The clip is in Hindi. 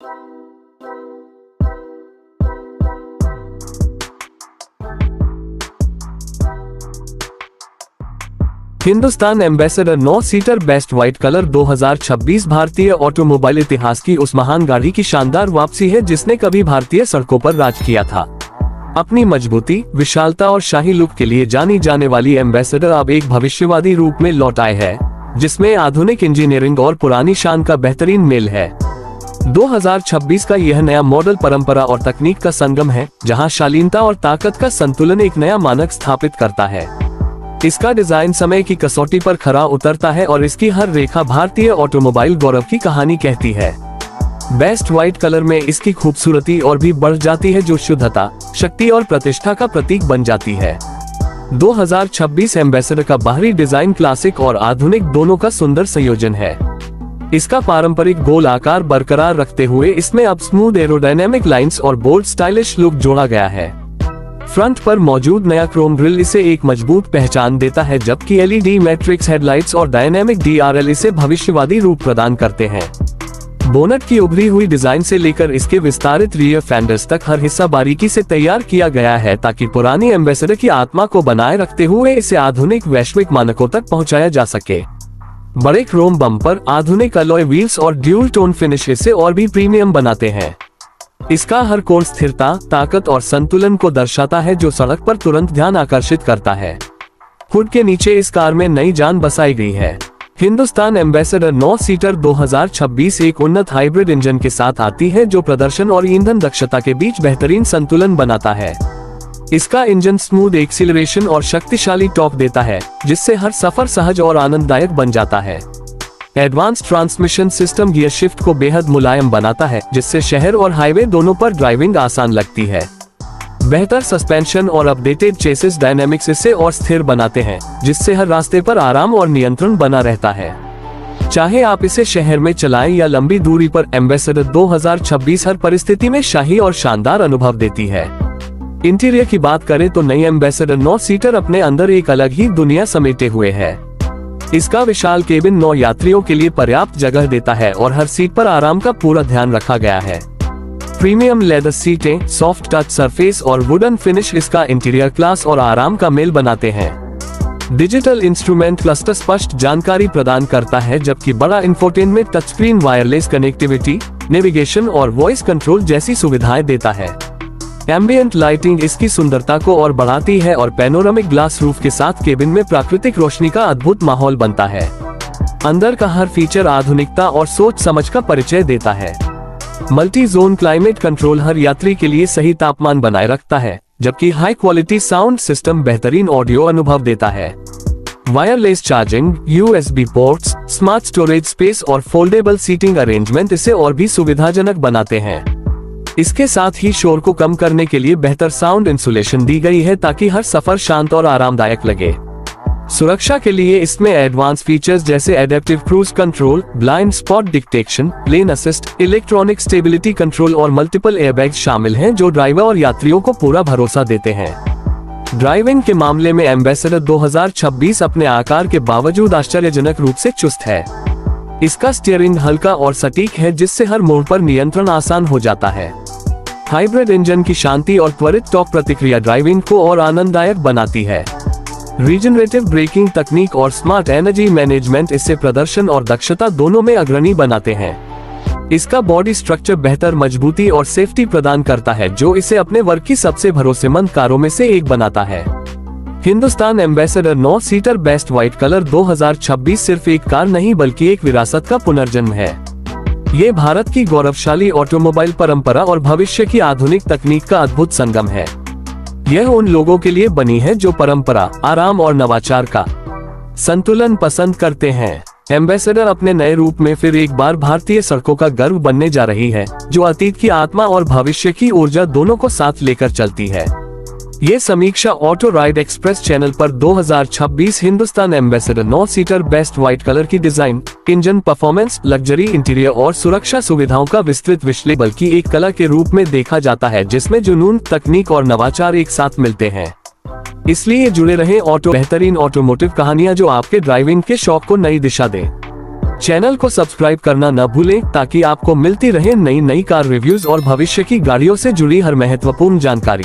Hindustan ambassador 9 seater best white colour 2026 भारतीय ऑटोमोबाइल इतिहास की उस महान गाड़ी की शानदार वापसी है जिसने कभी भारतीय सड़कों पर राज किया था। अपनी मजबूती, विशालता और शाही लुक के लिए जानी जाने वाली एम्बेसडर अब एक भविष्यवादी रूप में लौट आए है, जिसमें आधुनिक इंजीनियरिंग और पुरानी शान का बेहतरीन मेल है। 2026 का यह नया मॉडल परंपरा और तकनीक का संगम है, जहां शालीनता और ताकत का संतुलन एक नया मानक स्थापित करता है। इसका डिजाइन समय की कसौटी पर खरा उतरता है और इसकी हर रेखा भारतीय ऑटोमोबाइल गौरव की कहानी कहती है। बेस्ट व्हाइट कलर में इसकी खूबसूरती और भी बढ़ जाती है, जो शुद्धता, शक्ति और प्रतिष्ठा का प्रतीक बन जाती है। 2026 एम्बेसडर का बाहरी डिजाइन क्लासिक और आधुनिक दोनों का सुंदर संयोजन है। इसका पारंपरिक गोल आकार बरकरार रखते हुए इसमें अब स्मूथ एरोडायनेमिक लाइंस और बोल्ड स्टाइलिश लुक जोड़ा गया है। फ्रंट पर मौजूद नया क्रोम ग्रिल इसे एक मजबूत पहचान देता है, जबकि एलईडी मैट्रिक्स हेडलाइट्स और डायनेमिक डीआरएल इसे भविष्यवादी रूप प्रदान करते हैं। बोनट की उभरी हुई डिजाइन से लेकर इसके विस्तारित रियर फेंडर्स तक हर हिस्सा बारीकी से तैयार किया गया है, ताकि पुरानी एम्बेसडर की आत्मा को बनाए रखते हुए इसे आधुनिक वैश्विक मानकों तक पहुंचाया जा सके। बड़े क्रोम बम्पर, आधुनिक अलॉय व्हील्स और ड्यूल टोन फिनिश इसे और भी प्रीमियम बनाते हैं। इसका हर कोण स्थिरता, ताकत और संतुलन को दर्शाता है, जो सड़क पर तुरंत ध्यान आकर्षित करता है। हुड के नीचे इस कार में नई जान बसाई गई है। हिंदुस्तान एम्बेसडर 9 सीटर 2026 एक उन्नत हाइब्रिड इंजन के साथ आती है, जो प्रदर्शन और ईंधन दक्षता के बीच बेहतरीन संतुलन बनाता है। इसका इंजन स्मूथ एक्सीलरेशन और शक्तिशाली टॉर्क देता है, जिससे हर सफर सहज और आनंददायक बन जाता है। Advance transmission system gear shift को बेहद मुलायम बनाता है, जिससे शहर और हाईवे दोनों पर ड्राइविंग आसान लगती है। बेहतर सस्पेंशन और अपडेटेड चेसिस डायनेमिक्स इसे और स्थिर बनाते हैं, जिससे हर रास्ते पर आराम और नियंत्रण बना रहता है। चाहे आप इसे शहर में चलाएं या लंबी दूरी पर, एम्बेसडर 2026 हर परिस्थिति में शाही और शानदार अनुभव देती है। इंटीरियर की बात करें तो नई एम्बेसडर 9 सीटर अपने अंदर एक अलग ही दुनिया समेटे हुए है। इसका विशाल केबिन 9 यात्रियों के लिए पर्याप्त जगह देता है और हर सीट पर आराम का पूरा ध्यान रखा गया है। प्रीमियम लेदर सीटें, सॉफ्ट टच सरफेस और वुडन फिनिश इसका इंटीरियर क्लास और आराम का मेल बनाते हैं। डिजिटल इंस्ट्रूमेंट क्लस्टर स्पष्ट जानकारी प्रदान करता है, जबकि बड़ा infotainment touch screen wireless connectivity, navigation और वॉइस कंट्रोल जैसी सुविधाएं देता है। एम्बिएंट लाइटिंग इसकी सुंदरता को और बढ़ाती है और पैनोरामिक ग्लास रूफ के साथ केबिन में प्राकृतिक रोशनी का अद्भुत माहौल बनता है। अंदर का हर फीचर आधुनिकता और सोच समझ का परिचय देता है। मल्टी जोन क्लाइमेट कंट्रोल हर यात्री के लिए सही तापमान बनाए रखता है, जबकि हाई क्वालिटी साउंड सिस्टम बेहतरीन ऑडियो अनुभव देता है। Wireless charging, USB ports, smart storage space और फोल्डेबल सीटिंग अरेंजमेंट इसे और भी सुविधाजनक बनाते हैं। इसके साथ ही शोर को कम करने के लिए बेहतर साउंड इंसुलेशन दी गई है, ताकि हर सफर शांत और आरामदायक लगे। सुरक्षा के लिए इसमें एडवांस फीचर्स जैसे adaptive cruise control, blind spot detection, लेन असिस्ट, इलेक्ट्रॉनिक स्टेबिलिटी कंट्रोल और मल्टीपल एयरबैग्स शामिल हैं, जो ड्राइवर और यात्रियों को पूरा भरोसा देते हैं। ड्राइविंग के मामले में एम्बेसडर 2026 अपने आकार के बावजूद आश्चर्यजनक रूप से चुस्त है। इसका स्टीयरिंग हल्का और सटीक है, जिससे हर मोड़ पर नियंत्रण आसान हो जाता है। हाइब्रिड इंजन की शांति और त्वरित टॉर्क प्रतिक्रिया ड्राइविंग को और आनंददायक बनाती है। रीजनरेटिव ब्रेकिंग तकनीक और स्मार्ट एनर्जी मैनेजमेंट इससे प्रदर्शन और दक्षता दोनों में अग्रणी बनाते हैं। इसका बॉडी स्ट्रक्चर बेहतर मजबूती और सेफ्टी प्रदान करता है, जो इसे अपने वर्ग की सबसे भरोसेमंद कारों में से एक बनाता है। Hindustan ambassador 9 seater best white colour 2026 सिर्फ एक कार नहीं, बल्कि एक विरासत का पुनर्जन्म है। ये भारत की गौरवशाली ऑटोमोबाइल परंपरा और भविष्य की आधुनिक तकनीक का अद्भुत संगम है। यह उन लोगों के लिए बनी है जो परंपरा, आराम और नवाचार का संतुलन पसंद करते हैं। एम्बेसडर अपने नए रूप में फिर एक बार भारतीय सड़कों का गर्व बनने जा रही है, जो अतीत की आत्मा और भविष्य की ऊर्जा दोनों को साथ लेकर चलती है। ये समीक्षा ऑटो राइड एक्सप्रेस चैनल पर 2026 Hindustan ambassador 9 seater best white colour की design, engine performance, luxury interior और सुरक्षा सुविधाओं का विस्तृत विश्लेषण बल्कि एक कला के रूप में देखा जाता है, जिसमें जुनून, तकनीक और नवाचार एक साथ मिलते हैं। इसलिए जुड़े रहें बेहतरीन ऑटोमोटिव कहानियां जो आपके ड्राइविंग के शौक को नई दिशा दें। चैनल को सब्सक्राइब करना न भूलें ताकि आपको मिलती रहे नई कार रिव्यूज और भविष्य की गाड़ियों से जुड़ी हर महत्वपूर्ण जानकारी।